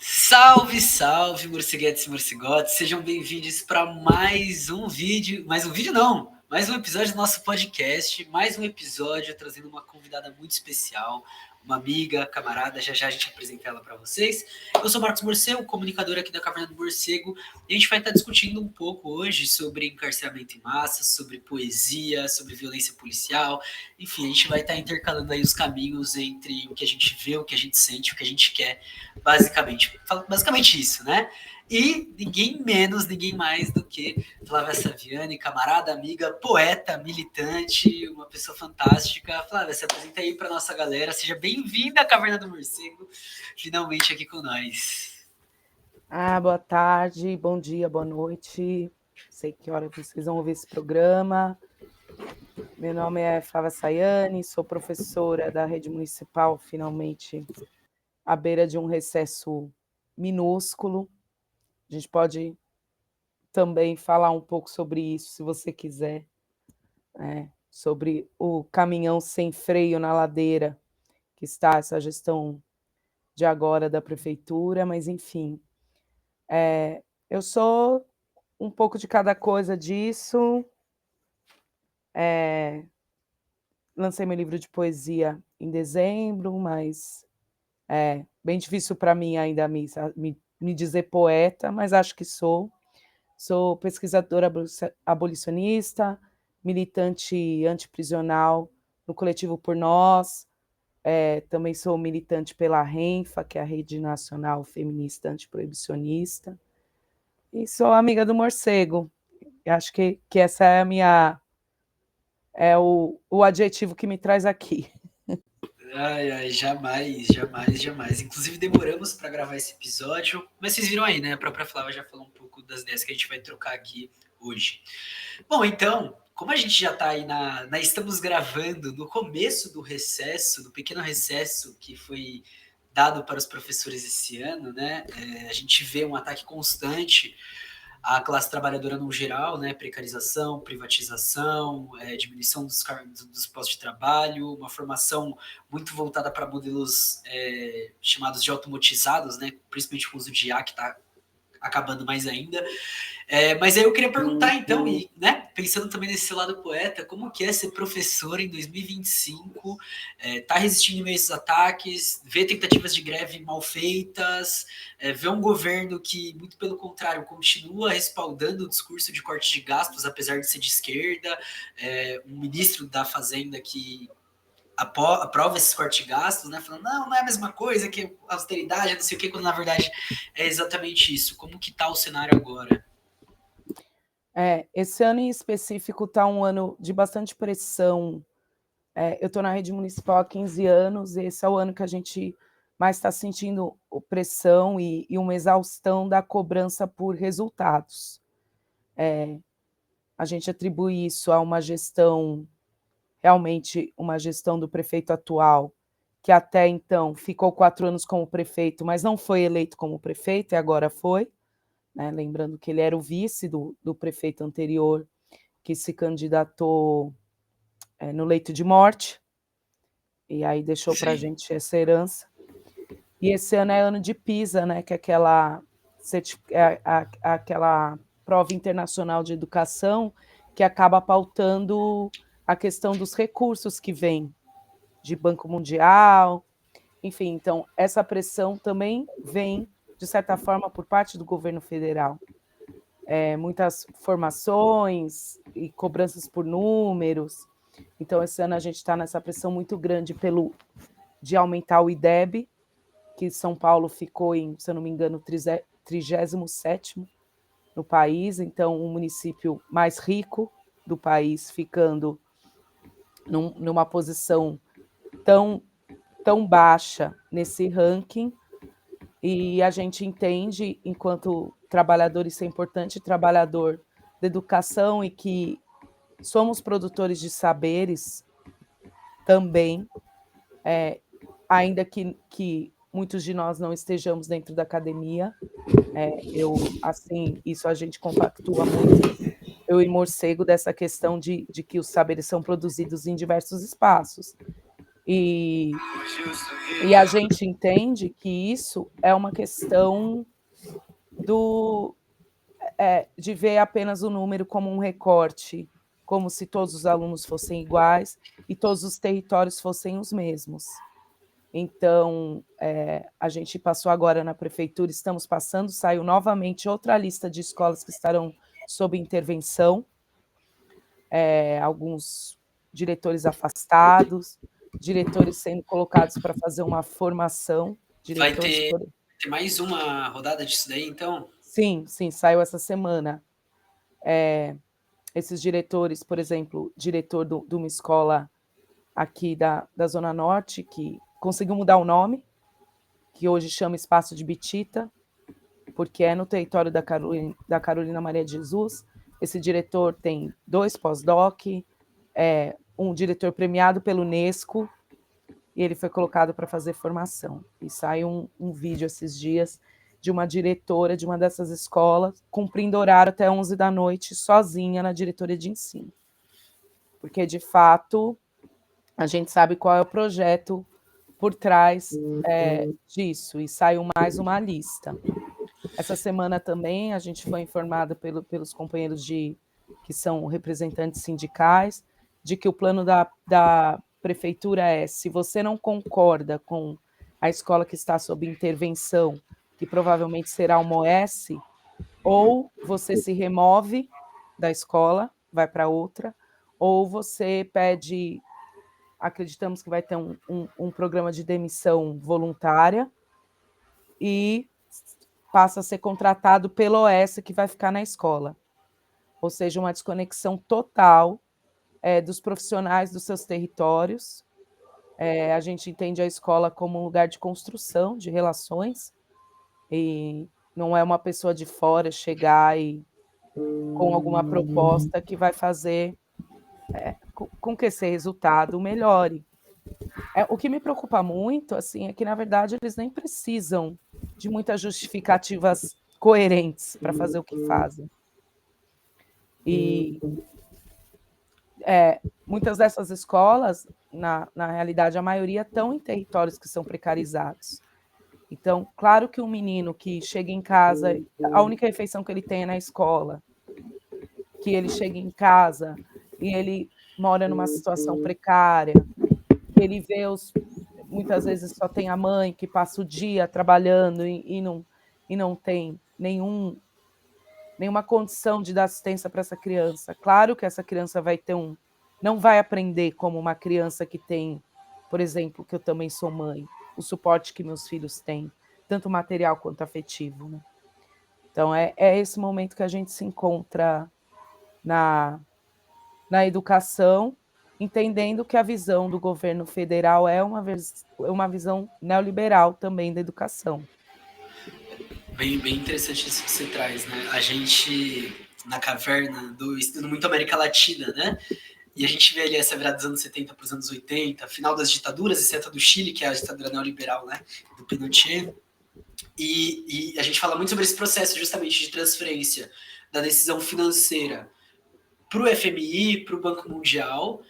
Salve, salve, morceguetes e morcegotes, sejam bem-vindos para mais um vídeo, mais um episódio do nosso podcast, mais um episódio trazendo uma convidada muito especial, uma amiga, camarada, já a gente apresenta ela para vocês. Eu sou Marcos Morcego, comunicador aqui da Caverna do Morcego, e a gente vai estar discutindo um pouco hoje sobre encarceramento em massa, sobre poesia, sobre violência policial, enfim, a gente vai estar intercalando aí os caminhos entre o que a gente vê, o que a gente sente, o que a gente quer, basicamente isso, né? E ninguém menos, ninguém mais do que Flávia Saviani, camarada, amiga, poeta, militante, uma pessoa fantástica. Flávia, se apresenta aí para nossa galera. Seja bem-vinda à Caverna do Morcego, finalmente aqui com nós. Boa tarde, bom dia, boa noite. Sei que hora vocês vão ouvir esse programa. Meu nome é Flávia Saviani, sou professora da Rede Municipal, finalmente à beira de um recesso minúsculo. A gente pode também falar um pouco sobre isso, se você quiser, sobre o caminhão sem freio na ladeira, que está essa gestão de agora da prefeitura, mas enfim. Eu sou um pouco de cada coisa disso. Lancei meu livro de poesia em dezembro, mas é bem difícil para mim ainda me dizer poeta, mas acho que sou. Sou pesquisadora abolicionista, militante antiprisional no coletivo Por Nós, também sou militante pela RENFA, que é a Rede Nacional Feminista Antiproibicionista, e sou amiga do morcego. Acho que essa é a minha... é o adjetivo que me traz aqui. Ai, jamais. Inclusive, demoramos para gravar esse episódio, mas vocês viram aí, né? A própria Flávia já falou um pouco das ideias que a gente vai trocar aqui hoje. Bom, então, como a gente já está aí estamos gravando no começo do recesso, do pequeno recesso que foi dado para os professores esse ano, né? A gente vê um ataque constante à classe trabalhadora no geral, né? Precarização, privatização, diminuição dos postos de trabalho, uma formação muito voltada para modelos chamados de automatizados, né? Principalmente com o uso de IA, que está acabando mais ainda. Mas aí eu queria perguntar, então, e, né, pensando também nesse lado poeta, como que é ser professor em 2025, tá resistindo em meio a esses ataques, ver tentativas de greve mal feitas, ver um governo que, muito pelo contrário, continua respaldando o discurso de corte de gastos, apesar de ser de esquerda, um ministro da Fazenda que aprova esses cortes de gastos, né? Falando, não é a mesma coisa que austeridade, não sei o quê, quando na verdade é exatamente isso. Como que tá o cenário agora? Esse ano em específico está um ano de bastante pressão. Eu estou na rede municipal há 15 anos, e esse é o ano que a gente mais está sentindo pressão e uma exaustão da cobrança por resultados. A gente atribui isso a uma gestão, realmente uma gestão do prefeito atual, que até então ficou 4 anos como prefeito, mas não foi eleito como prefeito, e agora foi, né? Lembrando que ele era o vice do prefeito anterior, que se candidatou no leito de morte, e aí deixou para a gente essa herança. E esse ano é ano de PISA, né, que é aquela prova internacional de educação que acaba pautando a questão dos recursos que vêm de Banco Mundial, enfim, então essa pressão também vem, de certa forma, por parte do governo federal. Muitas formações e cobranças por números. Então, esse ano a gente está nessa pressão muito grande de aumentar o IDEB, que São Paulo ficou em, se eu não me engano, 37º no país, então o município mais rico do país ficando numa posição tão baixa nesse ranking, e a gente entende, enquanto trabalhador, isso é importante, trabalhador da educação, e que somos produtores de saberes também, ainda que muitos de nós não estejamos dentro da academia. Isso a gente compactua muito, eu e Morcego, dessa questão de que os saberes são produzidos em diversos espaços. E a gente entende que isso é uma questão de ver apenas o número como um recorte, como se todos os alunos fossem iguais e todos os territórios fossem os mesmos. Então, a gente passou agora na prefeitura, estamos passando, saiu novamente outra lista de escolas que estarão sob intervenção, alguns diretores afastados, diretores sendo colocados para fazer uma formação. Vai ter mais uma rodada disso daí, então? Sim, saiu essa semana. Esses diretores, por exemplo, diretor de uma escola aqui da Zona Norte, que conseguiu mudar o nome, que hoje chama Espaço de Bitita, porque é no território da Carolina Maria de Jesus. Esse diretor tem 2 pós-doc, um diretor premiado pelo Unesco, e ele foi colocado para fazer formação. E saiu um vídeo esses dias de uma diretora de uma dessas escolas, cumprindo horário até 11 da noite, sozinha na diretoria de ensino. Porque, de fato, a gente sabe qual é o projeto por trás disso, e saiu mais uma lista. Essa semana também a gente foi informado pelos companheiros que são representantes sindicais, de que o plano da prefeitura se você não concorda com a escola que está sob intervenção, que provavelmente será uma OS, ou você se remove da escola, vai para outra, ou você pede, acreditamos que vai ter um programa de demissão voluntária, e passa a ser contratado pelo OS que vai ficar na escola. Ou seja, uma desconexão total dos profissionais dos seus territórios. A gente entende a escola como um lugar de construção de relações, e não é uma pessoa de fora chegar com alguma proposta que vai fazer com que esse resultado melhore. O que me preocupa muito, assim, é que, na verdade, eles nem precisam de muitas justificativas coerentes para fazer o que fazem. E muitas dessas escolas, na realidade, a maioria estão em territórios que são precarizados. Então, claro que um menino que chega em casa, a única refeição que ele tem é na escola, que ele chega em casa e ele mora numa situação precária, ele vê muitas vezes só tem a mãe que passa o dia trabalhando e não tem nenhuma condição de dar assistência para essa criança. Claro que essa criança não vai aprender como uma criança que tem, por exemplo, que eu também sou mãe, o suporte que meus filhos têm, tanto material quanto afetivo, né? Então, é esse momento que a gente se encontra na educação, entendendo que a visão do governo federal é uma visão neoliberal também da educação. Bem interessante isso que você traz, né? A gente, na caverna do estudo muito América Latina, né? E a gente vê ali essa virada dos anos 70 para os anos 80, final das ditaduras, exceto a do Chile, que é a ditadura neoliberal, né? Do Pinochet. E a gente fala muito sobre esse processo justamente de transferência da decisão financeira para o FMI, para o Banco Mundial.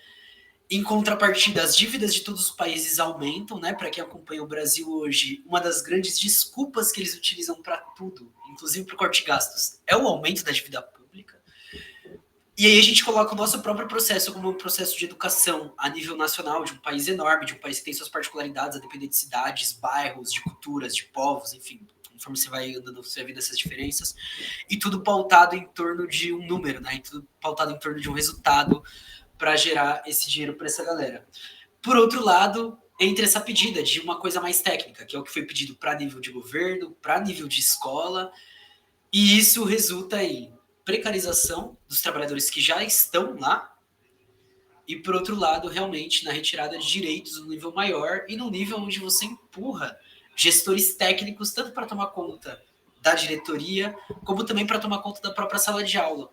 Em contrapartida, as dívidas de todos os países aumentam, né? Para quem acompanha o Brasil hoje, uma das grandes desculpas que eles utilizam para tudo, inclusive para o corte de gastos, é o aumento da dívida pública. E aí a gente coloca o nosso próprio processo como um processo de educação a nível nacional, de um país enorme, de um país que tem suas particularidades, a depender de cidades, bairros, de culturas, de povos, enfim, conforme você vai andando, você vai vendo essas diferenças, e tudo pautado em torno de um número, né? E tudo pautado em torno de um resultado para gerar esse dinheiro para essa galera. Por outro lado, entra essa pedida de uma coisa mais técnica, que é o que foi pedido para nível de governo, para nível de escola, e isso resulta em precarização dos trabalhadores que já estão lá, e por outro lado, realmente na retirada de direitos no nível maior e no nível onde você empurra gestores técnicos tanto para tomar conta da diretoria, como também para tomar conta da própria sala de aula.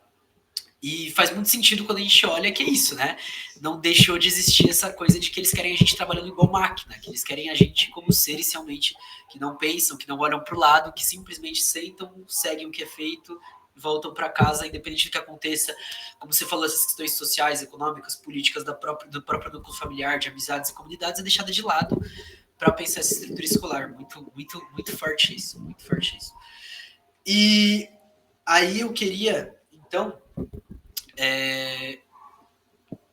E faz muito sentido quando a gente olha que é isso, né? Não deixou de existir essa coisa de que eles querem a gente trabalhando igual máquina, que eles querem a gente como seres realmente que não pensam, que não olham para o lado, que simplesmente sentam, seguem o que é feito voltam para casa, independente do que aconteça, como você falou, essas questões sociais, econômicas, políticas do próprio núcleo familiar, de amizades e comunidades, é deixada de lado para pensar essa estrutura escolar. Muito forte isso, muito forte isso. E aí eu queria, então,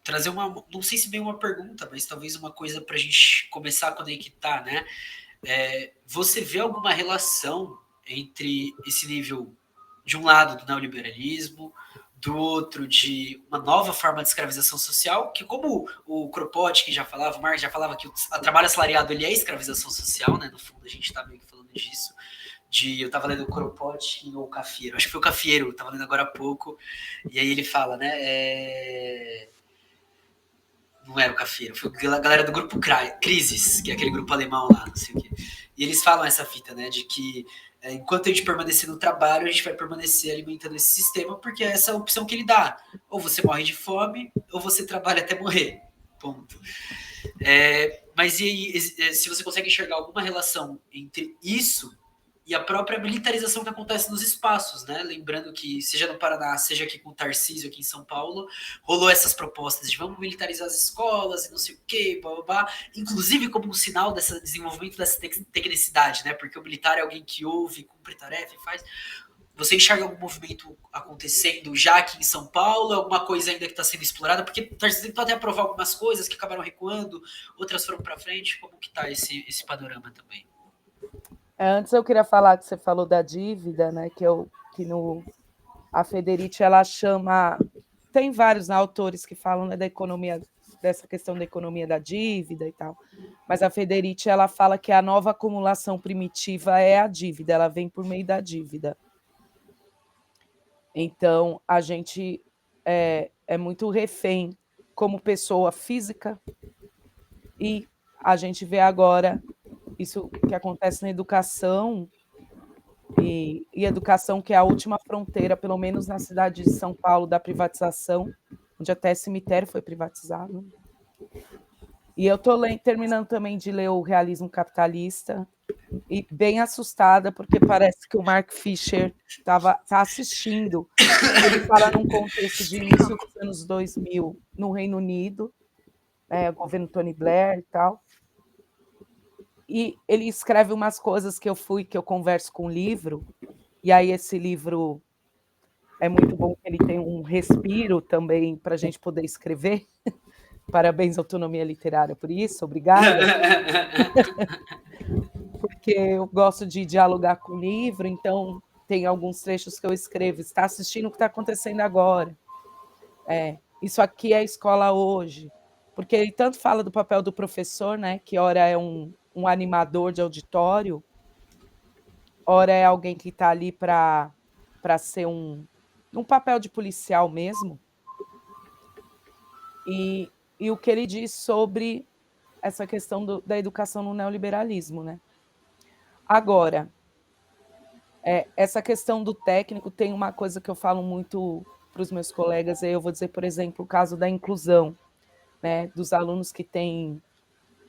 trazer não sei se bem uma pergunta, mas talvez uma coisa para a gente começar a conectar, né? Você vê alguma relação entre esse nível, de um lado, do neoliberalismo, do outro, de uma nova forma de escravização social, que como o Kropotkin já falava, o Marx já falava que o trabalho assalariado ele é escravização social, né? No fundo, a gente está meio que falando disso. Eu estava lendo o Kropotkin ou o Cafiero, acho que foi o Cafiero, estava lendo agora há pouco, e aí ele fala, né? Não era o Cafiero, foi a galera do grupo Crisis, que é aquele grupo alemão lá, não sei o quê. E eles falam essa fita, né, de que enquanto a gente permanecer no trabalho, a gente vai permanecer alimentando esse sistema, porque é essa a opção que ele dá. Ou você morre de fome, ou você trabalha até morrer. Ponto. Mas e aí, se você consegue enxergar alguma relação entre isso e a própria militarização que acontece nos espaços, né? Lembrando que, seja no Paraná, seja aqui com o Tarcísio, aqui em São Paulo, rolou essas propostas de vamos militarizar as escolas e não sei o quê, blá, blá, blá, inclusive como um sinal desse desenvolvimento dessa tecnicidade, né? Porque o militar é alguém que ouve, cumpre tarefa e faz. Você enxerga algum movimento acontecendo já aqui em São Paulo? Alguma coisa ainda que está sendo explorada? Porque Tarcísio tentou até aprovar algumas coisas que acabaram recuando, outras foram para frente. Como que está esse panorama também? Antes eu queria falar que você falou da dívida, né? A Federici ela chama, tem vários autores que falam, né, da economia, dessa questão da economia da dívida e tal, mas a Federici ela fala que a nova acumulação primitiva é a dívida, ela vem por meio da dívida. Então a gente é muito refém como pessoa física, e a gente vê agora isso que acontece na educação, e educação que é a última fronteira, pelo menos na cidade de São Paulo, da privatização, onde até cemitério foi privatizado. E eu estou terminando também de ler o Realismo Capitalista, e bem assustada, porque parece que o Mark Fisher tá assistindo. Ele fala num contexto de início dos anos 2000, no Reino Unido, governo Tony Blair e tal. E ele escreve umas coisas que eu converso com o livro, e aí esse livro é muito bom, que ele tem um respiro também para a gente poder escrever. Parabéns, Autonomia Literária, por isso, obrigada. Porque eu gosto de dialogar com o livro, então tem alguns trechos que eu escrevo. Está assistindo o que está acontecendo agora. Isso aqui é a escola hoje. Porque ele tanto fala do papel do professor, né, que ora é um animador de auditório, ora é alguém que está ali para ser um papel de policial mesmo. E o que ele diz sobre essa questão da educação no neoliberalismo, né? Agora, essa questão do técnico, tem uma coisa que eu falo muito para os meus colegas, aí eu vou dizer, por exemplo, o caso da inclusão, né, dos alunos que têm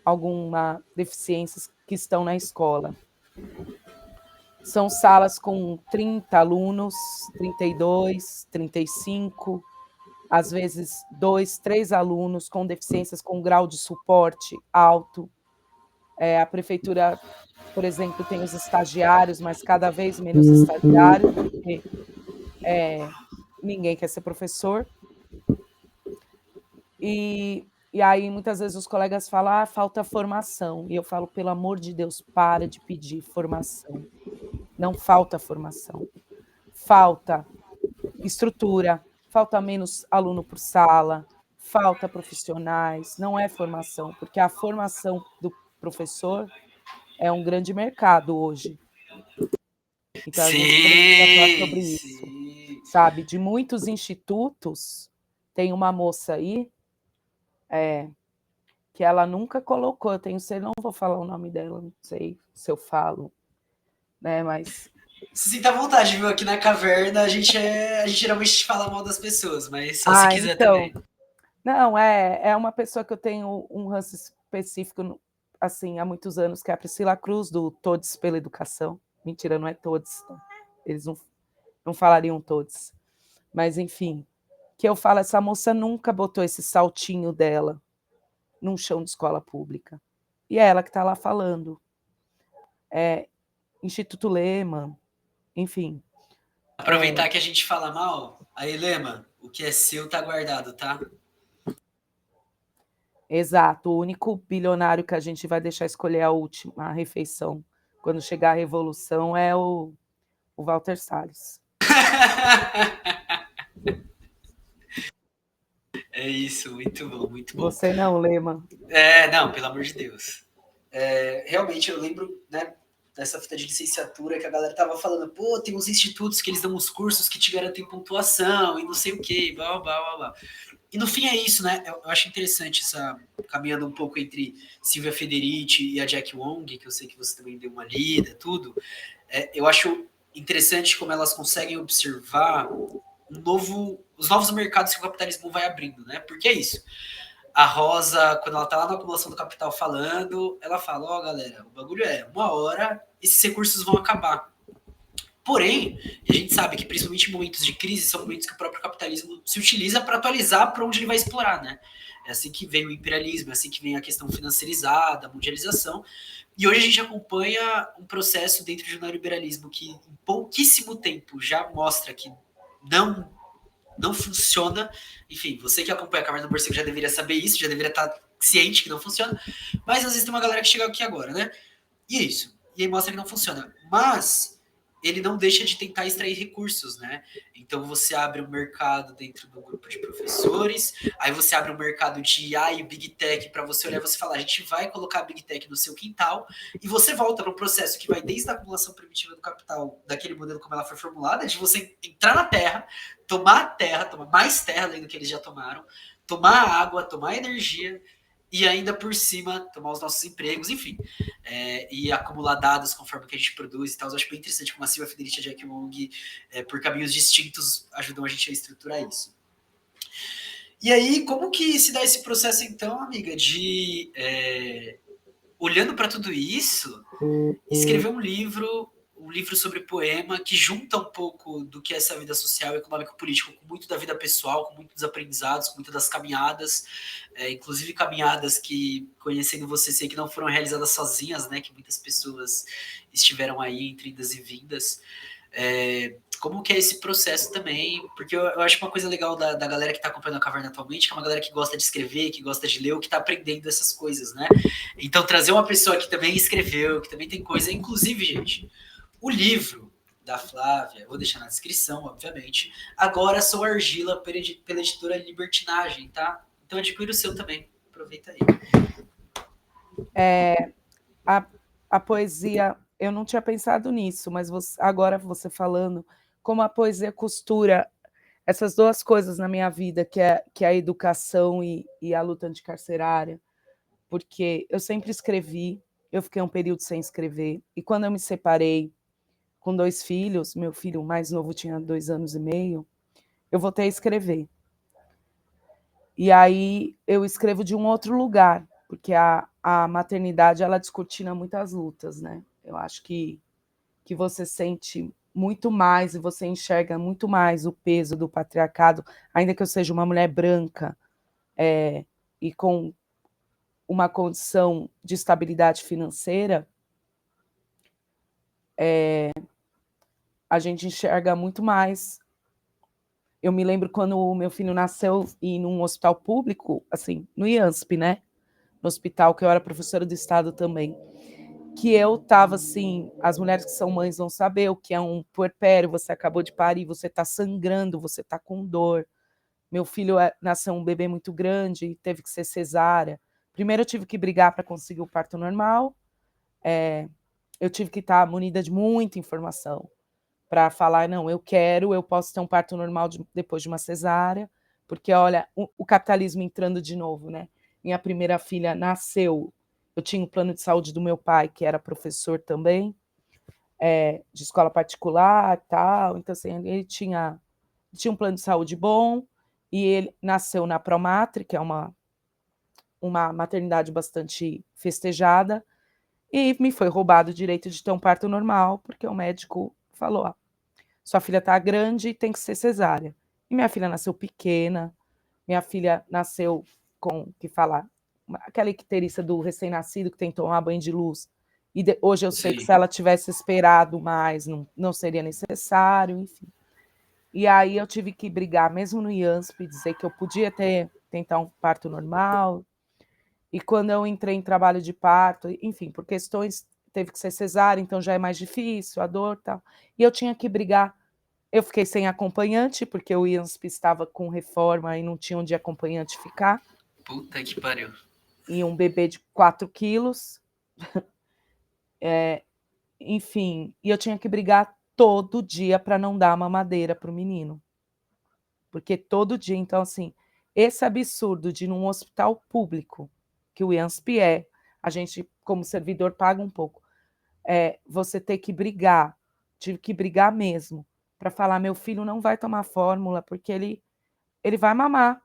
alguma deficiência que estão na escola. São salas com 30 alunos, 32, 35, às vezes 2, 3 alunos com deficiências com grau de suporte alto. A prefeitura, por exemplo, tem os estagiários, mas cada vez menos estagiários, porque ninguém quer ser professor. E aí, muitas vezes, os colegas falam, falta formação. E eu falo, pelo amor de Deus, para de pedir formação. Não falta formação. Falta estrutura, falta menos aluno por sala, falta profissionais, não é formação, porque a formação do professor é um grande mercado hoje. Então, a gente precisa falar sobre isso, sabe? De muitos institutos, tem uma moça aí, que ela nunca colocou, não vou falar o nome dela, não sei se eu falo, né? Mas se sinta à vontade, viu? Aqui na caverna a gente geralmente fala mal das pessoas, mas só se quiser então, também. Não, é uma pessoa que eu tenho um ranço específico, assim, há muitos anos, que é a Priscila Cruz, do Todos pela Educação. Mentira, não é Todos. Eles não... não falariam todos. Mas, enfim, que eu falo, essa moça nunca botou esse saltinho dela num chão de escola pública. E é ela que está lá falando. Instituto Lehman, enfim. Aproveitar que a gente fala mal, aí, Lema, o que é seu tá guardado, tá? Exato, o único bilionário que a gente vai deixar escolher a última refeição, quando chegar a revolução, é o Walter Salles. É isso, muito bom, muito bom. Você não, Lema. Não, pelo amor de Deus. Realmente, eu lembro, né, dessa fita de licenciatura que a galera tava falando, pô, tem uns institutos que eles dão uns cursos que te garantem pontuação e não sei o quê, blá, blá, blá, blá. E no fim é isso, né? Eu acho interessante caminhando um pouco entre Silvia Federici e a Jack Wong, que eu sei que você também deu uma lida, tudo. Eu acho interessante como elas conseguem observar os novos mercados que o capitalismo vai abrindo, né? Porque é isso. A Rosa, quando ela tá lá na acumulação do capital falando, ela fala, ó, galera, o bagulho uma hora esses recursos vão acabar. Porém, a gente sabe que principalmente em momentos de crise são momentos que o próprio capitalismo se utiliza para atualizar para onde ele vai explorar, né? É assim que vem o imperialismo, é assim que vem a questão financiarizada, a mundialização. E hoje a gente acompanha um processo dentro do neoliberalismo que em pouquíssimo tempo já mostra que não funciona. Enfim, você que acompanha a Caverna do Morcego já deveria saber isso, já deveria estar ciente que não funciona. Mas às vezes tem uma galera que chega aqui agora, né? E é isso. E aí mostra que não funciona. Mas ele não deixa de tentar extrair recursos, né? Então você abre um mercado dentro do grupo de professores, aí você abre um mercado de IA e Big Tech para você olhar e você falar, a gente vai colocar a Big Tech no seu quintal, e você volta para um processo que vai desde a acumulação primitiva do capital, daquele modelo como ela foi formulada, de você entrar na terra, tomar mais terra além do que eles já tomaram, tomar água, tomar energia, e ainda por cima tomar os nossos empregos, enfim, e acumular dados conforme que a gente produz e tal. Eu acho bem interessante como a Silvia Federici e a Jack Wong, por caminhos distintos, ajudam a gente a estruturar isso. E aí, como que se dá esse processo, então, amiga, de olhando para tudo isso, escrever um livro sobre poema que junta um pouco do que é essa vida social, econômico, político, com muito da vida pessoal, com muito dos aprendizados, com muito das caminhadas, inclusive caminhadas que, conhecendo você, sei que não foram realizadas sozinhas, né? Que muitas pessoas estiveram aí entre idas e vindas. Como que é esse processo também? Porque eu acho uma coisa legal da galera que está acompanhando a Caverna atualmente, que é uma galera que gosta de escrever, que gosta de ler, ou que está aprendendo essas coisas, né? Então, trazer uma pessoa que também escreveu, que também tem coisa, inclusive, gente, o livro da Flávia, vou deixar na descrição, obviamente. Agora Sou Argila, pela editora Libertinagem, tá? Então adquira o seu também. Aproveita aí. A poesia, eu não tinha pensado nisso, mas agora você falando, como a poesia costura essas duas coisas na minha vida, que é a educação e a luta anticarcerária, porque eu sempre escrevi, eu fiquei um período sem escrever, e quando eu me separei com 2 filhos, meu filho mais novo tinha 2 anos e meio, eu voltei a escrever. E aí eu escrevo de um outro lugar, porque a maternidade, ela descortina muitas lutas, né? Eu acho que você sente muito mais e você enxerga muito mais o peso do patriarcado, ainda que eu seja uma mulher branca e com uma condição de estabilidade financeira, a gente enxerga muito mais. Eu me lembro quando o meu filho nasceu e num hospital público, assim, no IANSP, né? No hospital, que eu era professora do estado também, que eu estava assim, as mulheres que são mães vão saber o que é um puerpério, você acabou de parir, você está sangrando, você está com dor. Meu filho nasceu um bebê muito grande e teve que ser cesárea. Primeiro eu tive que brigar para conseguir o parto normal, eu tive que estar munida de muita informação para falar, não, eu posso ter um parto normal depois de uma cesárea, porque, olha, o capitalismo entrando de novo, né? Minha primeira filha nasceu, eu tinha o plano de saúde do meu pai, que era professor também, de escola particular, tal, então, assim, ele tinha um plano de saúde bom, e ele nasceu na Promatre, que é uma maternidade bastante festejada, e me foi roubado o direito de ter um parto normal, porque o médico falou, sua filha tá grande e tem que ser cesárea. E minha filha nasceu pequena, minha filha nasceu com, que fala, aquela icterícia do recém-nascido que tem que tomar banho de luz. E hoje eu sei que se Sim. ela tivesse esperado mais, não seria necessário, enfim. E aí eu tive que brigar, mesmo no IANSP, dizer que eu podia tentar um parto normal. E quando eu entrei em trabalho de parto, enfim, por questões, teve que ser cesárea, então já é mais difícil, a dor e tal. E eu tinha que brigar. Eu fiquei sem acompanhante, porque o IANSP estava com reforma e não tinha onde acompanhante ficar. Puta que pariu. E um bebê de 4 quilos. Enfim, e eu tinha que brigar todo dia para não dar mamadeira para o menino. Porque todo dia, então, assim, esse absurdo de num hospital público, que o IANSP a gente, como servidor, paga um pouco, você ter que brigar, tive que brigar mesmo, para falar: meu filho não vai tomar fórmula, porque ele vai mamar,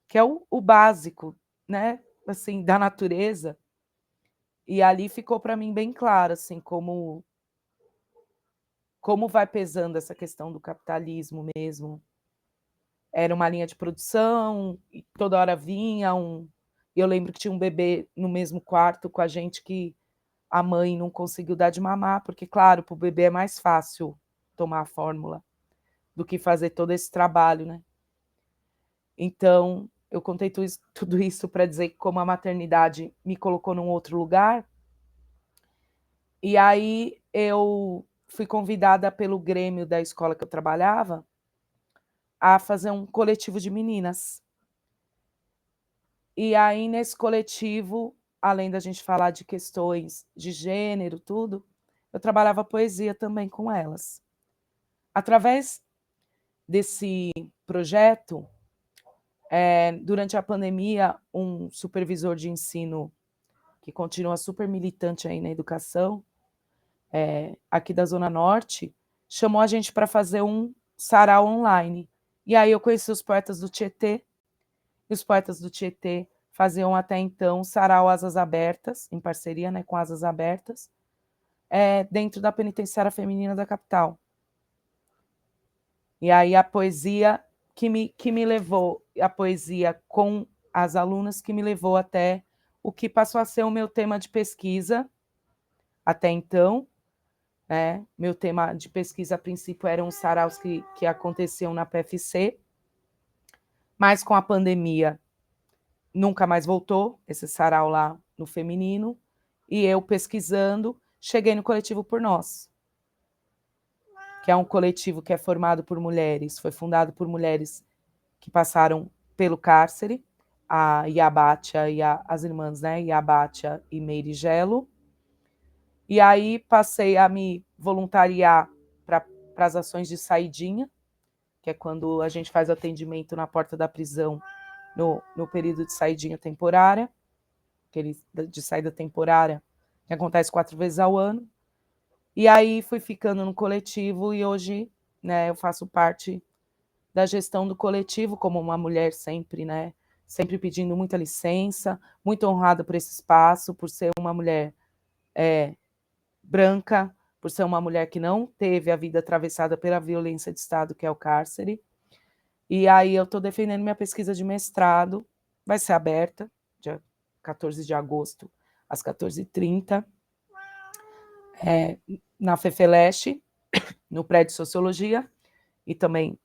que é o básico, né? Assim, da natureza. E ali ficou para mim bem claro, assim, como vai pesando essa questão do capitalismo mesmo. Era uma linha de produção, e toda hora vinha um. Eu lembro que tinha um bebê no mesmo quarto com a gente que a mãe não conseguiu dar de mamar, porque, claro, para o bebê é mais fácil tomar a fórmula do que fazer todo esse trabalho, né? Então, eu contei tudo isso para dizer que como a maternidade me colocou num outro lugar, e aí eu fui convidada pelo Grêmio da escola que eu trabalhava a fazer um coletivo de meninas. E aí, nesse coletivo, além da gente falar de questões de gênero, tudo, eu trabalhava poesia também com elas. Através desse projeto, durante a pandemia, um supervisor de ensino que continua super militante aí na educação, aqui da Zona Norte, chamou a gente para fazer um sarau online. E aí eu conheci os poetas do Tietê, e os poetas do Tietê faziam até então sarau Asas Abertas, em parceria, né, com Asas Abertas, dentro da penitenciária feminina da capital. E aí a poesia que me levou, a poesia com as alunas, que me levou até o que passou a ser o meu tema de pesquisa até então. Meu tema de pesquisa, a princípio, eram os saraus que aconteciam na PFC, mas com a pandemia nunca mais voltou esse sarau lá no feminino, e eu pesquisando, cheguei no coletivo Por Nós, que é um coletivo que é formado por mulheres, foi fundado por mulheres que passaram pelo cárcere, a Iabatia e as irmãs, né, Iabatia e Meire Gelo. E aí passei a me voluntariar para as ações de saidinha, que é quando a gente faz atendimento na porta da prisão no período de saidinha temporária, aquele de saída temporária, que acontece 4 vezes ao ano. E aí fui ficando no coletivo e hoje, né, eu faço parte da gestão do coletivo como uma mulher sempre, né, sempre pedindo muita licença, muito honrada por esse espaço, por ser uma mulher branca, por ser uma mulher que não teve a vida atravessada pela violência de Estado, que é o cárcere. E aí eu estou defendendo minha pesquisa de mestrado, vai ser aberta, dia 14 de agosto, às 14h30, na FEFELESH, no prédio de Sociologia, e também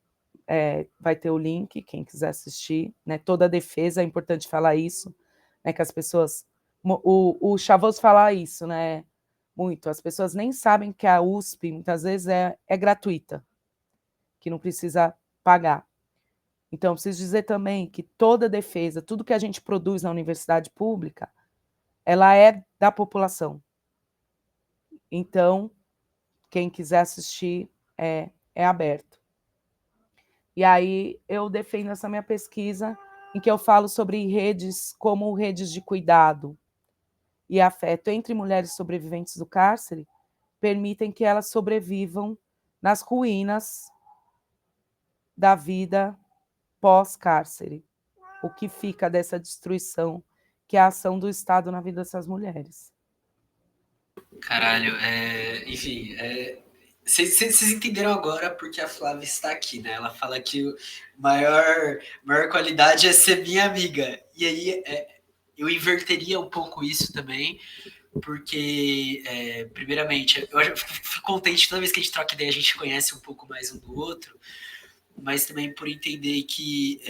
vai ter o link, quem quiser assistir, né? Toda a defesa, é importante falar isso, né? Que as pessoas... O Chavoso fala isso, né? Muito. As pessoas nem sabem que a USP, muitas vezes, é gratuita, que não precisa pagar. Então, preciso dizer também que toda defesa, tudo que a gente produz na universidade pública, ela é da população. Então, quem quiser assistir, é aberto. E aí eu defendo essa minha pesquisa em que eu falo sobre redes como redes de cuidado e afeto entre mulheres sobreviventes do cárcere, permitem que elas sobrevivam nas ruínas da vida pós-cárcere. O que fica dessa destruição, que é a ação do Estado na vida dessas mulheres. Caralho, enfim, Vocês entenderam agora porque a Flávia está aqui, né? Ela fala que o maior qualidade é ser minha amiga. E aí eu inverteria um pouco isso também, porque, primeiramente, eu fico contente toda vez que a gente troca ideia, a gente conhece um pouco mais um do outro, mas também por entender que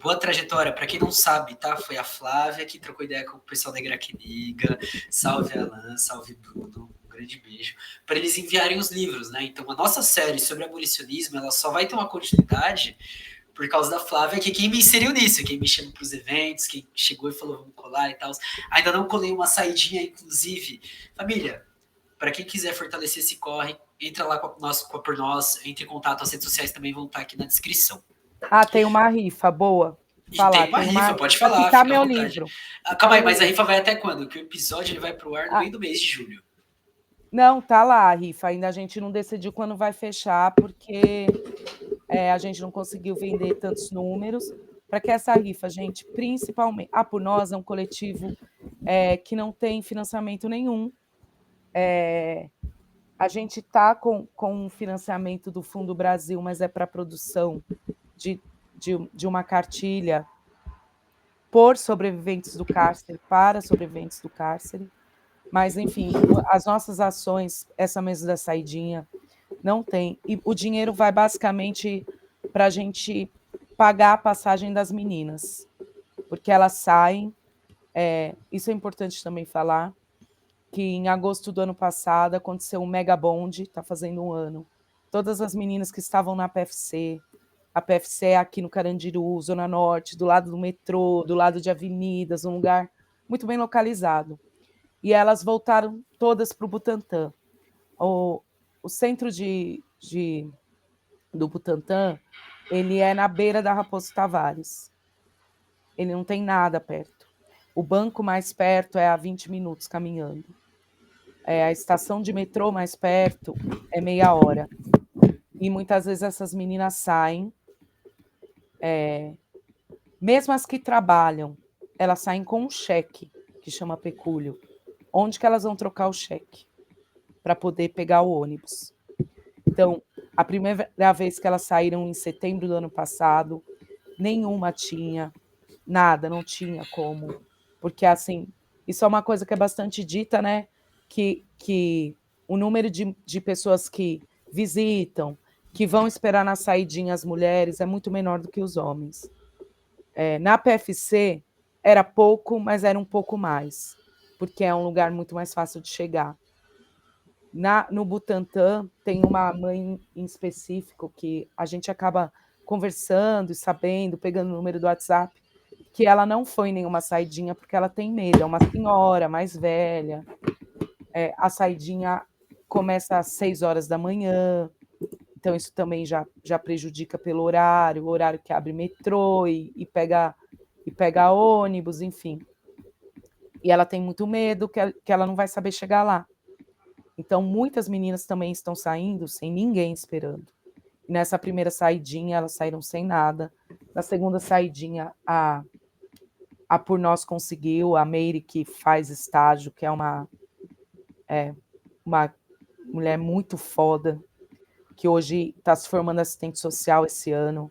boa trajetória, para quem não sabe, tá? Foi a Flávia que trocou ideia com o pessoal da Igraqueniga. Salve Alan, salve Bruno, um grande beijo. Para eles enviarem os livros, né? Então a nossa série sobre abolicionismo, ela só vai ter uma continuidade por causa da Flávia, que é quem me inseriu nisso, quem me chamou para os eventos, quem chegou e falou vamos colar e tal. Ainda não colei uma saidinha, inclusive. Família, para quem quiser fortalecer esse corre, entra lá por nós, entre em contato, as redes sociais também vão estar aqui na descrição. Ah, tem uma rifa boa. E Falar, tem uma rifa, pode aqui falar, tá fica à meu vontade. livro. Calma aí, mas a rifa vai até quando? Que o episódio ele vai pro ar no Ah, meio do mês de julho. não, tá lá a rifa. Ainda a gente não decidiu quando vai fechar, porque a gente não conseguiu vender tantos números. Para que essa rifa, gente, principalmente. A Por Nós é um coletivo que não tem financiamento nenhum. A gente está com um financiamento do Fundo Brasil, mas é para a produção de uma cartilha por sobreviventes do cárcere, para sobreviventes do cárcere. Mas, enfim, as nossas ações, essa mesa da saidinha, não tem. E o dinheiro vai basicamente para a gente pagar a passagem das meninas, porque elas saem. Isso é importante também falar, que em agosto do ano passado aconteceu um mega bonde, está fazendo um ano. Todas as meninas que estavam na PFC, a PFC é aqui no Carandiru, Zona Norte, do lado do metrô, do lado de avenidas, um lugar muito bem localizado. E elas voltaram todas para o Butantã. O centro do Butantã, ele é na beira da Raposo Tavares. Ele não tem nada perto. O banco mais perto é a 20 minutos caminhando. A estação de metrô mais perto é meia hora. E muitas vezes essas meninas saem, mesmo as que trabalham, elas saem com um cheque, que chama pecúlio. Onde que elas vão trocar o cheque? Para poder pegar o ônibus. Então, a primeira vez que elas saíram em setembro do ano passado, nenhuma tinha nada, não tinha como. Porque, assim, isso é uma coisa que é bastante dita, né? Que o número de pessoas que visitam, que vão esperar na saidinha as mulheres, é muito menor do que os homens. Na PFC, era pouco, mas era um pouco mais, porque é um lugar muito mais fácil de chegar. No Butantã, tem uma mãe em específico que a gente acaba conversando e sabendo, pegando o número do WhatsApp, que ela não foi em nenhuma saidinha porque ela tem medo. É uma senhora mais velha. A saidinha começa às 6 horas da manhã, então isso também já prejudica pelo horário, o horário que abre metrô e pega ônibus, enfim. E ela tem muito medo que ela não vai saber chegar lá. Então, muitas meninas também estão saindo sem ninguém esperando. E nessa primeira saidinha, elas saíram sem nada. Na segunda saidinha, a Por Nós conseguiu, a Meire, que faz estágio, que é uma mulher muito foda, que hoje está se formando assistente social esse ano.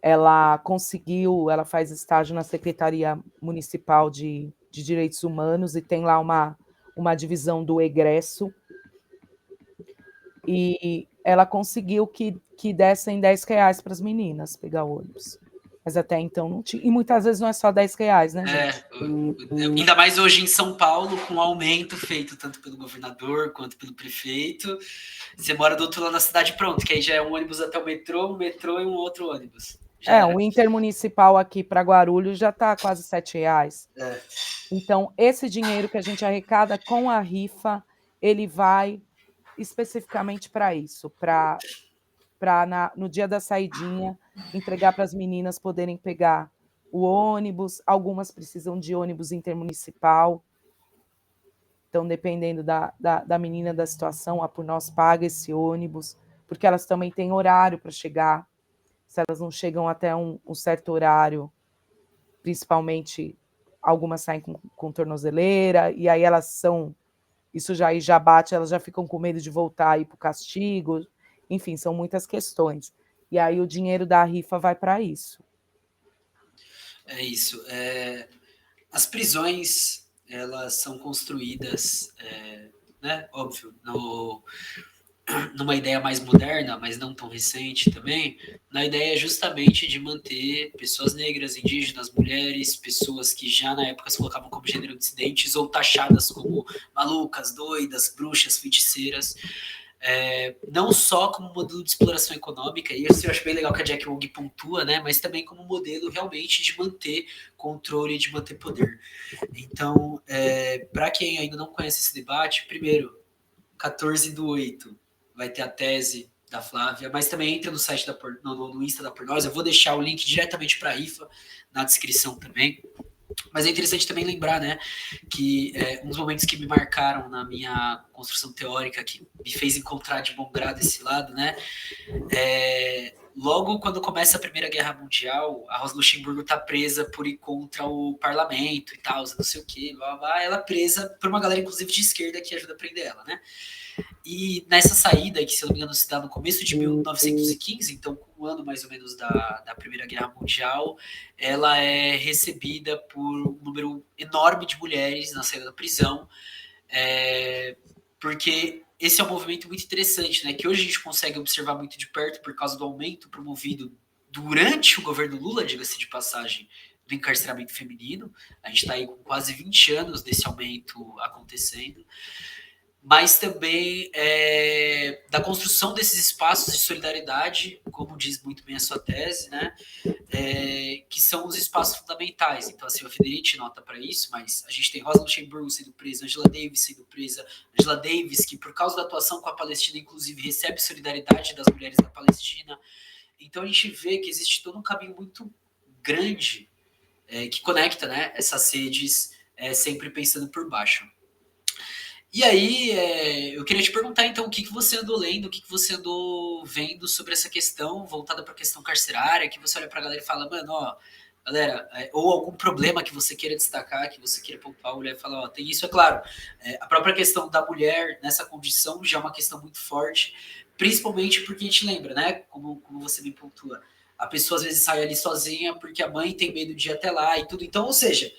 Ela conseguiu, ela faz estágio na Secretaria Municipal de Direitos Humanos e tem lá uma divisão do egresso. E ela conseguiu que dessem R$10 para as meninas pegar o ônibus. Mas até então não tinha. E muitas vezes não é só R$10, né, gente? Ainda mais hoje em São Paulo, com o aumento feito tanto pelo governador quanto pelo prefeito. Você mora do outro lado da cidade, pronto, que aí já é um ônibus até um metrô e um outro ônibus. O intermunicipal aqui para Guarulhos já está quase R$7. Então, esse dinheiro que a gente arrecada com a rifa, ele vai especificamente para isso, para no dia da saidinha, entregar para as meninas poderem pegar o ônibus. Algumas precisam de ônibus intermunicipal. Então, dependendo da menina, da situação, a Por Nós paga esse ônibus, porque elas também têm horário para chegar. Se elas não chegam até um certo horário, principalmente algumas saem com tornozeleira, e aí elas são isso já bate, elas já ficam com medo de voltar aí para o castigo, enfim, são muitas questões. E aí o dinheiro da rifa vai para isso. É isso. As prisões, elas são construídas, né, óbvio, numa ideia mais moderna, mas não tão recente também, na ideia justamente de manter pessoas negras, indígenas, mulheres, pessoas que já na época se colocavam como gênero dissidentes ou taxadas como malucas, doidas, bruxas, feiticeiras, não só como modelo de exploração econômica, e isso eu acho bem legal que a Jack Wong pontua, né, mas também como modelo realmente de manter controle, de manter poder. Então, para quem ainda não conhece esse debate, primeiro, 14/8 vai ter a tese da Flávia, mas também entra no site no Insta da Pornosa, eu vou deixar o link diretamente para a rifa na descrição também. Mas é interessante também lembrar, né, que um dos momentos que me marcaram na minha construção teórica, que me fez encontrar de bom grado esse lado, né, logo quando começa a Primeira Guerra Mundial, a Rosa Luxemburgo tá presa por ir contra o parlamento e tal, não sei o que, ela é presa por uma galera, inclusive, de esquerda que ajuda a prender ela, né? E nessa saída, que se eu não me engano se dá no começo de 1915, então com um ano mais ou menos da Primeira Guerra Mundial, ela é recebida por um número enorme de mulheres na saída da prisão, porque esse é um movimento muito interessante, né, que hoje a gente consegue observar muito de perto por causa do aumento promovido durante o governo Lula, diga-se de passagem, do encarceramento feminino. A gente está aí com quase 20 anos desse aumento acontecendo, mas também da construção desses espaços de solidariedade, como diz muito bem a sua tese, né, que são os espaços fundamentais. Então, assim, a Federici nota para isso, mas a gente tem Rosa Luxemburgo sendo presa, Angela Davis sendo presa, Angela Davis, que por causa da atuação com a Palestina, inclusive, recebe solidariedade das mulheres da Palestina. Então, a gente vê que existe todo um caminho muito grande que conecta, né, essas redes, sempre pensando por baixo. E aí, eu queria te perguntar, então, o que você andou lendo, o que você andou vendo sobre essa questão, voltada para a questão carcerária, que você olha para a galera e fala, mano, ó, galera, ou algum problema que você queira destacar, que você queira pontuar, a mulher fala, ó, tem isso, é claro, a própria questão da mulher nessa condição já é uma questão muito forte, principalmente porque a gente lembra, né, como você me pontua, a pessoa às vezes sai ali sozinha porque a mãe tem medo de ir até lá e tudo, então, ou seja,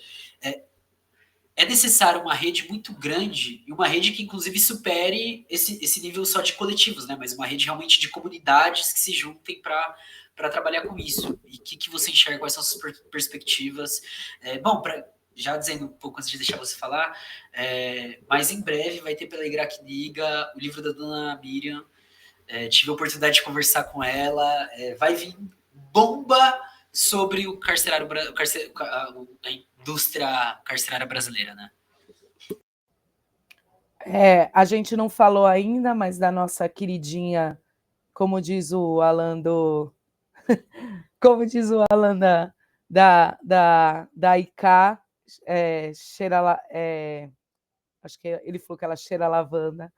é necessário uma rede muito grande e uma rede que, inclusive, supere esse nível só de coletivos, né? Mas uma rede realmente de comunidades que se juntem para trabalhar com isso. E o que você enxerga, quais são as suas perspectivas? Bom, já dizendo um pouco antes de deixar você falar, mas em breve vai ter pela Igracniga o livro da dona Miriam. Tive a oportunidade de conversar com ela. Vai vir bomba sobre o carcerário, a indústria carcerária brasileira, né? A gente não falou ainda, mas da nossa queridinha, como diz o Alan como diz o Alan da IK, acho que ele falou que ela cheira a lavanda.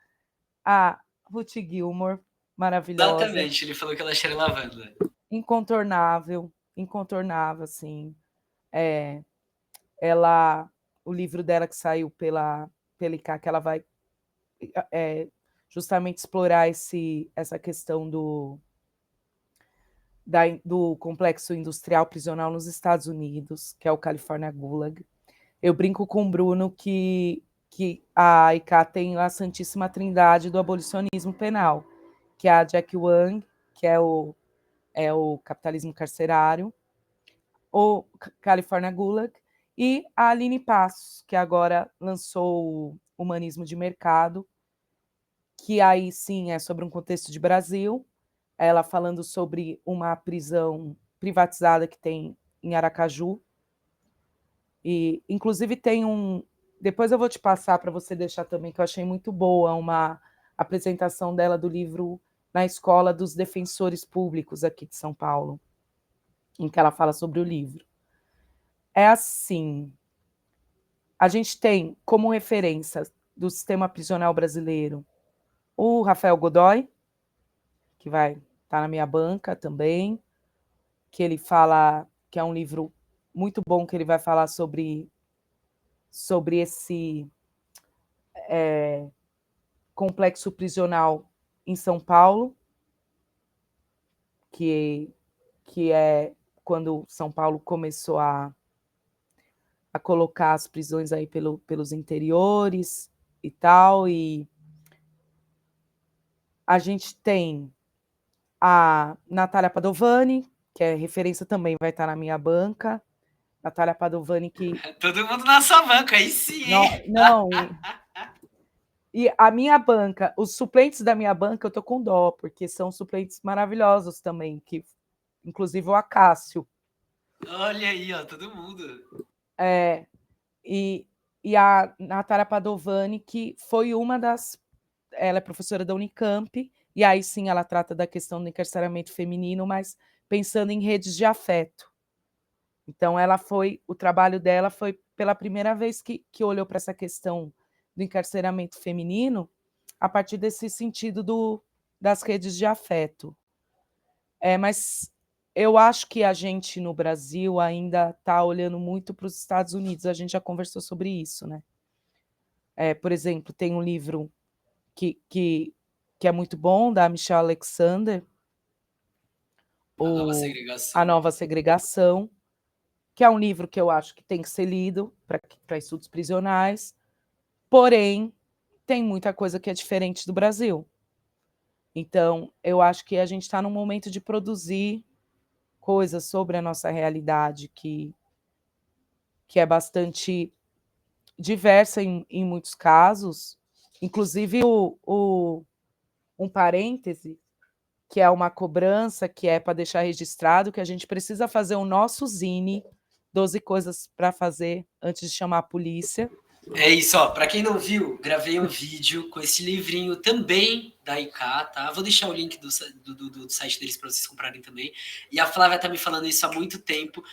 A Ruth Gilmore, maravilhosa. Exatamente, ele falou que ela cheira lavanda. Incontornável, assim. O livro dela que saiu pela IK, que ela vai justamente explorar essa questão do complexo industrial prisional nos Estados Unidos, que é o California Gulag. Eu brinco com o Bruno que a IK tem a Santíssima Trindade do abolicionismo penal, que é a Jack Wang, que é o capitalismo carcerário, o California Gulag, e a Aline Passos, que agora lançou o Humanismo de Mercado, que aí sim é sobre um contexto de Brasil, ela falando sobre uma prisão privatizada que tem em Aracaju. E, inclusive, tem depois eu vou te passar para você deixar também, que eu achei muito boa uma apresentação dela do livro na Escola dos Defensores Públicos aqui de São Paulo, em que ela fala sobre o livro. É assim, a gente tem como referência do sistema prisional brasileiro o Rafael Godoy, que vai estar na minha banca também, que ele fala que é um livro muito bom, que ele vai falar sobre complexo prisional em São Paulo, que é quando São Paulo começou a colocar as prisões aí pelos interiores e tal, e a gente tem a Natália Padovani, que é referência também, vai estar na minha banca. Natália Padovani, que... Todo mundo na sua banca, aí sim, hein? Não, e a minha banca, os suplentes da minha banca, eu tô com dó, porque são suplentes maravilhosos também, que inclusive o Acácio. Olha aí, ó, todo mundo. E a Natália Padovani, que foi uma das... Ela é professora da Unicamp, e aí sim ela trata da questão do encarceramento feminino, mas pensando em redes de afeto. Então, o trabalho dela foi pela primeira vez que olhou para essa questão do encarceramento feminino a partir desse sentido das redes de afeto. Mas eu acho que a gente, no Brasil, ainda está olhando muito para os Estados Unidos. A gente já conversou sobre isso, né? Por exemplo, tem um livro que é muito bom, da Michelle Alexander, A Nova A Segregação. Nova Segregação, que é um livro que eu acho que tem que ser lido para estudos prisionais, porém, tem muita coisa que é diferente do Brasil. Então, eu acho que a gente está num momento de produzir coisas sobre a nossa realidade que é bastante diversa em muitos casos, inclusive um parêntese, que é uma cobrança, que é para deixar registrado que a gente precisa fazer o nosso zine, 12 coisas para fazer antes de chamar a polícia. É isso, ó. Pra quem não viu, gravei um vídeo com esse livrinho também da IK, tá? Vou deixar o link do site deles para vocês comprarem também. E a Flávia tá me falando isso há muito tempo.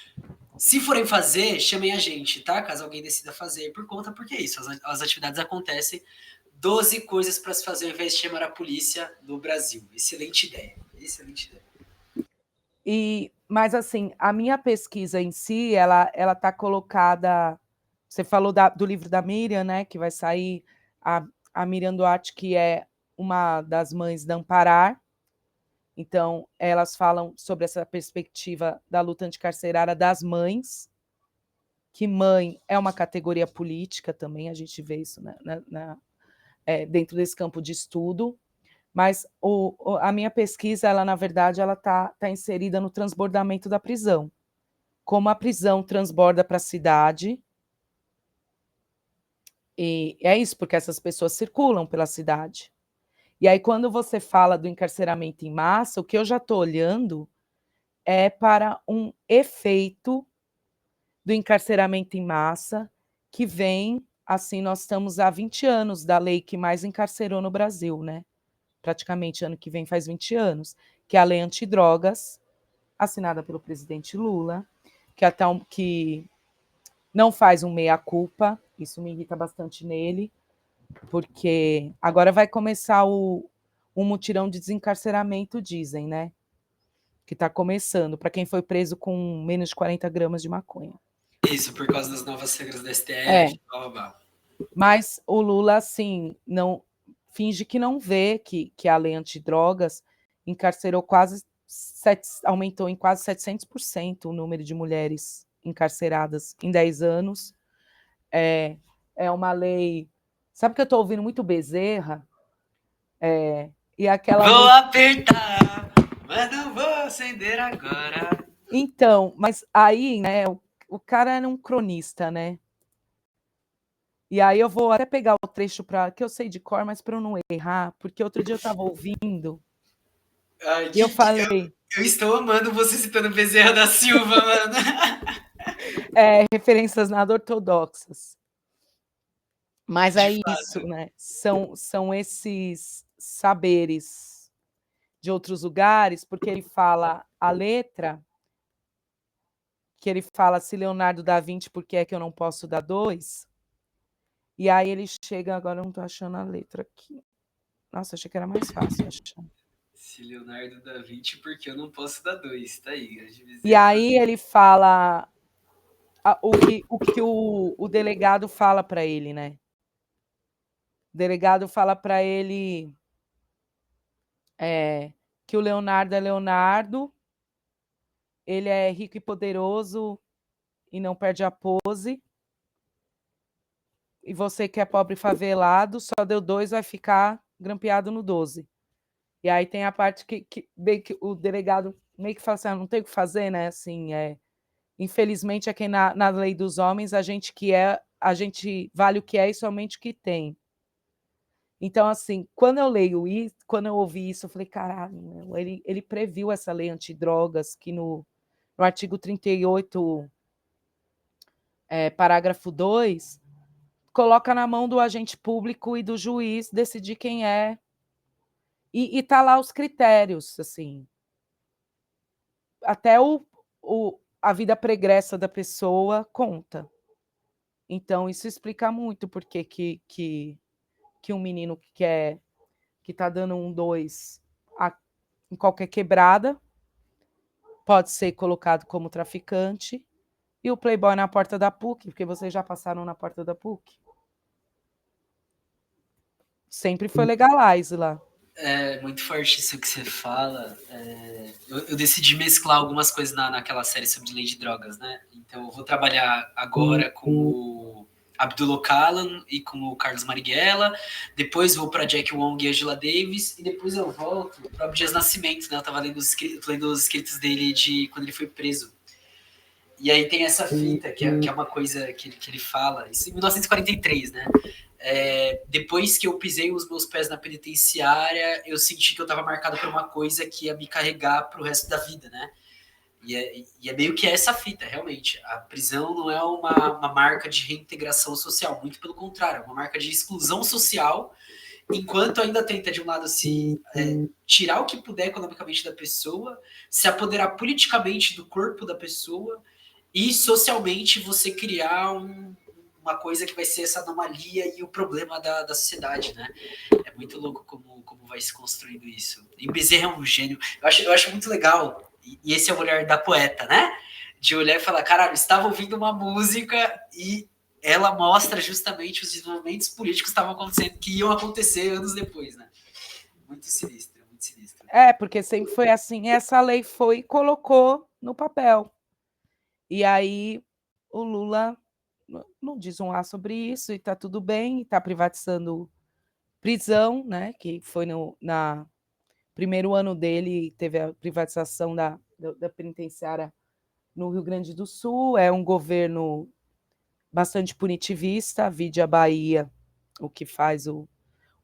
Se forem fazer, chamem a gente, tá? Caso alguém decida fazer por conta, porque é isso, as atividades acontecem. 12 coisas para se fazer ao invés de chamar a polícia no Brasil. Excelente ideia. Excelente ideia. Mas, assim, a minha pesquisa em si, ela está colocada... Você falou do livro da Miriam, né? Que vai sair, a Miriam Duarte, que é uma das mães da Amparar. Então, elas falam sobre essa perspectiva da luta anticarcerária das mães, que mãe é uma categoria política também, a gente vê isso, né, dentro desse campo de estudo, mas a minha pesquisa, ela, na verdade, ela tá inserida no transbordamento da prisão, como a prisão transborda para a cidade, e é isso, porque essas pessoas circulam pela cidade. E aí, quando você fala do encarceramento em massa, o que eu já estou olhando é para um efeito do encarceramento em massa, que vem, assim, nós estamos há 20 anos da lei que mais encarcerou no Brasil, né? Praticamente ano que vem faz 20 anos, que é a lei antidrogas, assinada pelo presidente Lula, que não faz um meia-culpa, isso me irrita bastante nele, porque agora vai começar um mutirão de desencarceramento, dizem, né? Que está começando, para quem foi preso com menos de 40 gramas de maconha. Isso, por causa das novas regras da STF, blá, blá, blá. Mas o Lula, assim, não finge que não vê que a lei antidrogas encarcerou aumentou em quase 700% o número de mulheres encarceradas em 10 anos. É uma lei... Sabe que eu estou ouvindo muito Bezerra? E aquela Vou música... apertar, mas não vou acender agora. Então, mas aí, né, o cara era um cronista, né? E aí eu vou até pegar o trecho que eu sei de cor, mas para eu não errar, porque outro dia eu estava ouvindo e eu falei... Eu estou amando você citando Bezerra da Silva, mano. Referências nada ortodoxas. Mas é De isso, fato. né? São esses saberes de outros lugares, porque ele fala a letra, que ele fala se Leonardo dá 20, por que é que eu não posso dar 2? E aí ele chega, agora eu não estou achando a letra aqui. Nossa, achei que era mais fácil achar. Se Leonardo dá 20, por que eu não posso dar 2? Tá aí. E aí ele fala o que o delegado fala para ele, né? O delegado fala para ele que o Leonardo é Leonardo, ele é rico e poderoso e não perde a pose, e você que é pobre e favelado, só deu 2, vai ficar grampeado no 12. E aí tem a parte que o delegado meio que fala assim, não tem o que fazer, né? Assim, infelizmente, aqui na lei dos homens, a gente vale o que é e somente o que tem. Então, assim, quando eu ouvi isso, eu falei, caralho, ele previu essa lei antidrogas, que no artigo 38, parágrafo 2, coloca na mão do agente público e do juiz decidir quem é. E tá lá os critérios, assim. Até a vida pregressa da pessoa conta. Então, isso explica muito porque que um menino que está dando 2 em qualquer quebrada pode ser colocado como traficante, e o playboy na porta da PUC, porque vocês já passaram na porta da PUC. Sempre foi legalize lá. É muito forte isso que você fala. Eu decidi mesclar algumas coisas naquela série sobre lei de drogas, né? Então eu vou trabalhar agora com o Abdul Kalan e com o Carlos Marighella, depois vou para Jack Wong e Angela Davis, e depois eu volto para o Dias Nascimento, né? Eu tava lendo os escritos dele de quando ele foi preso. E aí tem essa fita, que é uma coisa que ele fala, isso em 1943, né? Depois que eu pisei os meus pés na penitenciária, eu senti que eu estava marcado por uma coisa que ia me carregar para o resto da vida, né? E é meio que essa fita, realmente. A prisão não é uma marca de reintegração social, muito pelo contrário, é uma marca de exclusão social, enquanto ainda tenta, de um lado, tirar o que puder economicamente da pessoa, se apoderar politicamente do corpo da pessoa e socialmente você criar uma coisa que vai ser essa anomalia e o problema da sociedade, né? É muito louco como vai se construindo isso. E Bezerra é um gênio. Eu acho muito legal, e esse é o olhar da poeta, né? De olhar e falar, caralho, estava ouvindo uma música e ela mostra justamente os desenvolvimentos políticos que estavam acontecendo, que iam acontecer anos depois, né? Muito sinistro, muito sinistro. Porque sempre foi assim, essa lei foi e colocou no papel. E aí o Lula não diz um A sobre isso, e está tudo bem, está privatizando prisão, né? Que foi na primeiro ano dele, teve a privatização da penitenciária no Rio Grande do Sul, é um governo bastante punitivista, vide a Bahia, o que faz o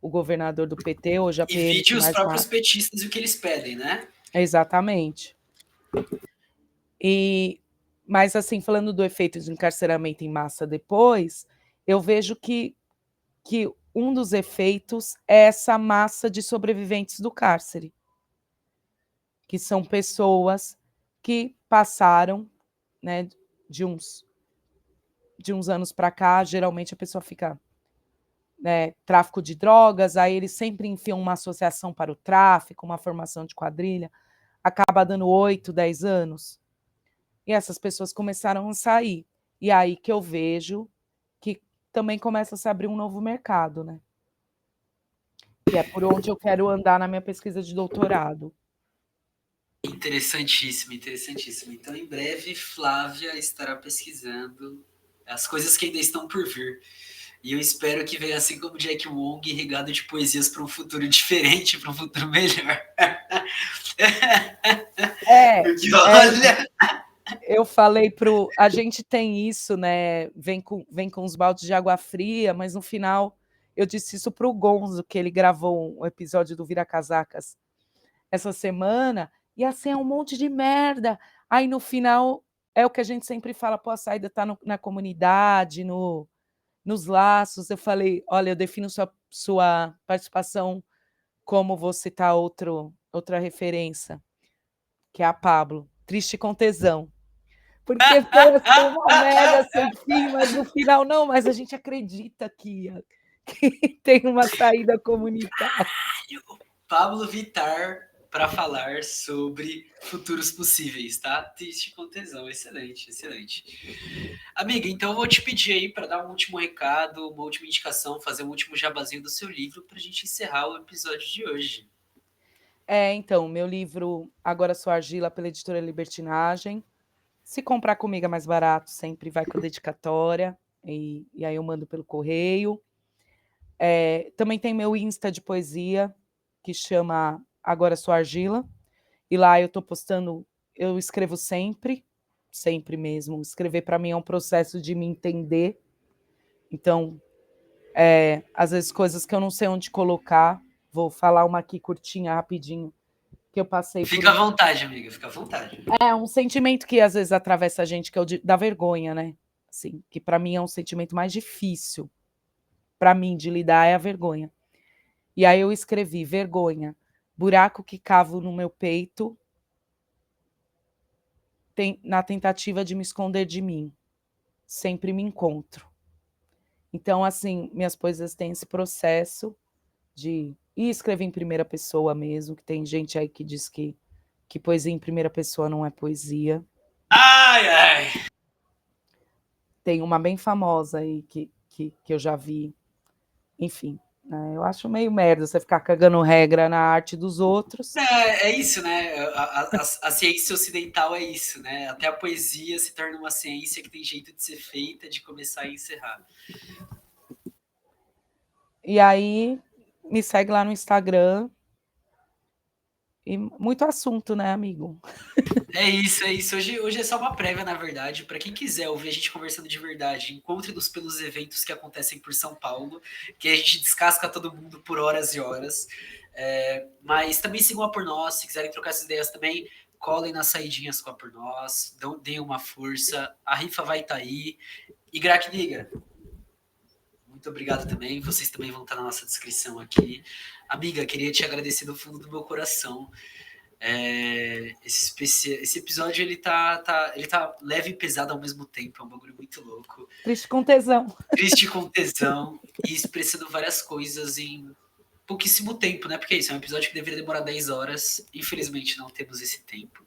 governador do PT, hoje a E PM. vide os próprios petistas e o que eles pedem, né? Exatamente. Mas, assim, falando do efeito de encarceramento em massa depois, eu vejo que um dos efeitos é essa massa de sobreviventes do cárcere, que são pessoas que passaram, né, de uns anos para cá, geralmente a pessoa fica, né, tráfico de drogas, aí eles sempre enfiam uma associação para o tráfico, uma formação de quadrilha, acaba dando 8, 10 anos. E essas pessoas começaram a sair. E aí que eu vejo que também começa a se abrir um novo mercado, né? Que é por onde eu quero andar na minha pesquisa de doutorado. Interessantíssimo, interessantíssimo. Então, em breve, Flávia estará pesquisando as coisas que ainda estão por vir. E eu espero que venha, assim como Jack Wong, regado de poesias para um futuro diferente, para um futuro melhor. Porque, olha... Eu falei a gente tem isso, né? Vem com os baldes de água fria, mas no final eu disse isso para o Gonzo, que ele gravou um episódio do Vira Casacas essa semana, e assim é um monte de merda. Aí no final é o que a gente sempre fala, pô, a saída está na comunidade, nos laços. Eu falei, olha, eu defino sua participação como vou citar outra referência, que é a Pablo, Triste com Tesão. Porque foi assim, uma merda sem fim, mas no final não, mas a gente acredita que tem uma saída comunitária. Pablo Vittar para falar sobre futuros possíveis, tá? Triste com tesão, excelente, excelente. Amiga, então eu vou te pedir aí para dar um último recado, uma última indicação, fazer um último jabazinho do seu livro para a gente encerrar o episódio de hoje. Então, meu livro Agora Sou Argila, pela editora Libertinagem. Se comprar comigo é mais barato, sempre vai com dedicatória, e aí eu mando pelo correio. Também tem meu Insta de poesia, que chama Agora Sou Argila, e lá eu estou postando, eu escrevo sempre, sempre mesmo. Escrever para mim é um processo de me entender, então, às vezes coisas que eu não sei onde colocar, vou falar uma aqui curtinha, rapidinho, que eu passei por Fica à vontade, amiga, fica à vontade. um sentimento que às vezes atravessa a gente, que é o da vergonha, né? Assim, que para mim é um sentimento mais difícil para mim de lidar, é a vergonha. E aí eu escrevi: vergonha, buraco que cavo no meu peito na tentativa de me esconder de mim. Sempre me encontro. Então, assim, minhas poesias têm esse processo de... E escrever em primeira pessoa mesmo, que tem gente aí que diz que poesia em primeira pessoa não é poesia. Ai, ai! Tem uma bem famosa aí que eu já vi. Enfim, né? Eu acho meio merda você ficar cagando regra na arte dos outros. É isso, né? A ciência ocidental é isso, né? Até a poesia se torna uma ciência que tem jeito de ser feita, de começar e encerrar. E aí, me segue lá no Instagram. E muito assunto, né, amigo? É isso, é isso. Hoje é só uma prévia, na verdade. Para quem quiser ouvir a gente conversando de verdade, encontre-nos pelos eventos que acontecem por São Paulo, que a gente descasca todo mundo por horas e horas. Mas também sigam a Por Nós, se quiserem trocar essas ideias também, colhem nas saidinhas com a Por Nós, deem uma força. A rifa vai estar aí. E Grac Niga, muito obrigado também. Vocês também vão estar na nossa descrição aqui. Amiga, queria te agradecer do fundo do meu coração. Esse episódio ele tá leve e pesado ao mesmo tempo, é um bagulho muito louco. Triste com tesão. Triste com tesão e expressando várias coisas em pouquíssimo tempo, né? Porque isso é um episódio que deveria demorar 10 horas. Infelizmente não temos esse tempo.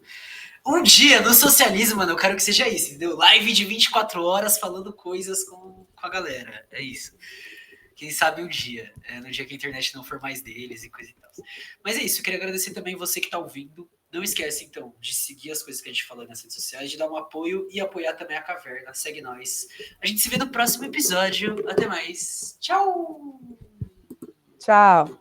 Um dia no socialismo, mano, eu quero que seja isso, entendeu? Live de 24 horas falando coisas com a galera. É isso. Quem sabe um dia, no dia que a internet não for mais deles e coisa e tal. Mas é isso, eu queria agradecer também você que está ouvindo. Não esquece, então, de seguir as coisas que a gente falou nas redes sociais, de dar um apoio e apoiar também a Caverna. Segue nós. A gente se vê no próximo episódio. Até mais. Tchau! Tchau.